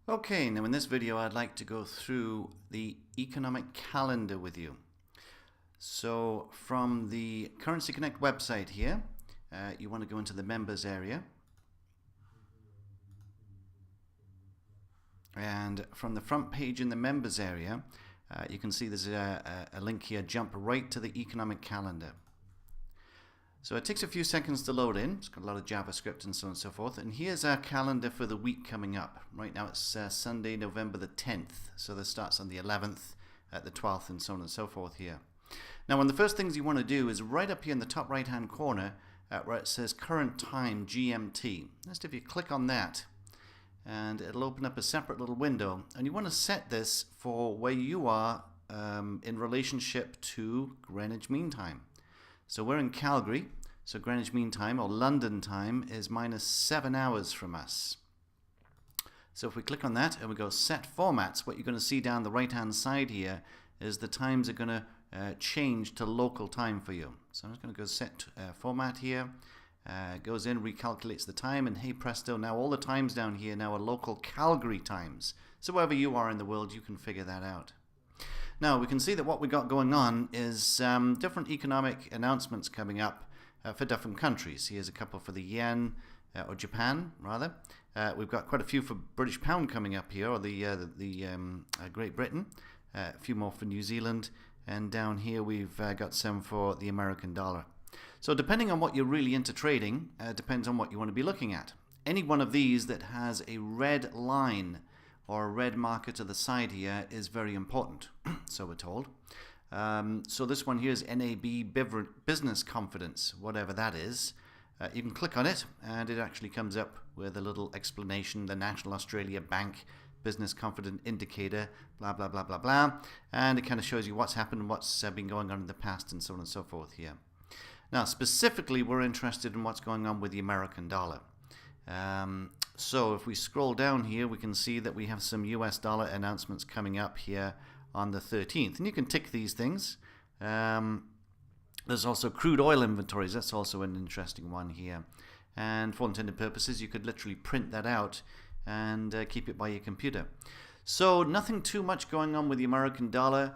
Okay, now in this video I'd like to go through the economic calendar with you. So from the Currency Connect website here, you want to go into the members area. And from the front page in the members area, you can see there's a link here, jump right to the economic calendar. So it takes a few seconds to load in. It's got a lot of JavaScript and so on and so forth. And here's our calendar for the week coming up. Right now it's Sunday, November the 10th. So this starts on the 11th, the 12th, and so on and so forth here. Now, one of the first things you want to do is right up here in the top right-hand corner where it says current time GMT. Just if you click on that, and it'll open up a separate little window. And you want to set this for where you are in relationship to Greenwich Mean Time. So we're in Calgary, so Greenwich Mean Time, or London time, is minus 7 hours from us. So if we click on that and we go set formats, what you're going to see down the right hand side here is the times are going to change to local time for you. So I'm just going to go set format here, goes in, recalculates the time, and hey presto, now all the times down here now are local Calgary times. So wherever you are in the world, you can figure that out. Now we can see that what we got going on is different economic announcements coming up for different countries. Here's a couple for the yen, or Japan rather. We've got quite a few for British pound coming up here, or the Great Britain. A few more for New Zealand, and down here we've got some for the American dollar. So depending on what you're really into trading, depends on what you want to be looking at. Any one of these that has a red line or a red marker to the side here is very important, so we're told. So this one here is NAB Business Confidence, whatever that is. You can click on it and it actually comes up with a little explanation, the National Australia Bank Business Confidence Indicator, blah, blah, blah, blah, blah. And it kind of shows you what's happened, what's been going on in the past, and so on and so forth here. Now, specifically, we're interested in what's going on with the American dollar. So if we scroll down here, we can see that we have some US dollar announcements coming up here on the 13th. And you can tick these things. There's also crude oil inventories. That's also an interesting one here. And for all intended purposes, you could literally print that out and keep it by your computer. So nothing too much going on with the American dollar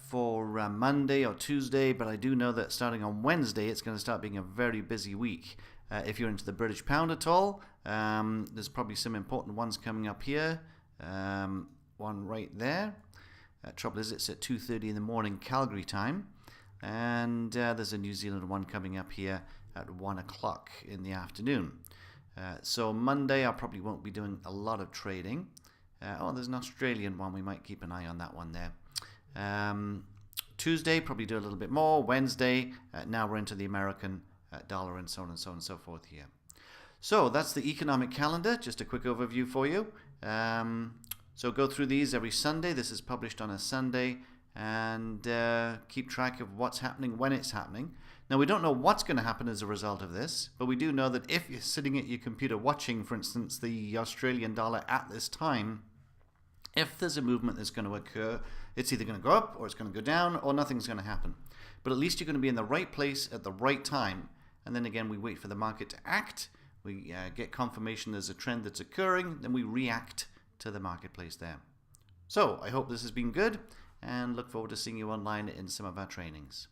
for Monday or Tuesday, but I do know that starting on Wednesday, it's going to start being a very busy week. If you're into the British pound at all, there's probably some important ones coming up here. One right there. Trouble is, it's at 2:30 in the morning Calgary time. And there's a New Zealand one coming up here at 1 o'clock in the afternoon. So Monday, I probably won't be doing a lot of trading. There's an Australian one. We might keep an eye on that one there. Tuesday, probably do a little bit more. Wednesday, now we're into the American dollar, and so on and so on and so forth here. So that's the economic calendar, just a quick overview for you. So go through these every Sunday. This is published on a Sunday, and keep track of what's happening when it's happening. Now, we don't know what's going to happen as a result of this, but we do know that if you're sitting at your computer watching, for instance, the Australian dollar at this time, if there's a movement that's going to occur, it's either going to go up or it's going to go down, or nothing's going to happen. But at least you're going to be in the right place at the right time. And then again, we wait for the market to act. We get confirmation there's a trend that's occurring. Then we react to the marketplace there. So I hope this has been good, and look forward to seeing you online in some of our trainings.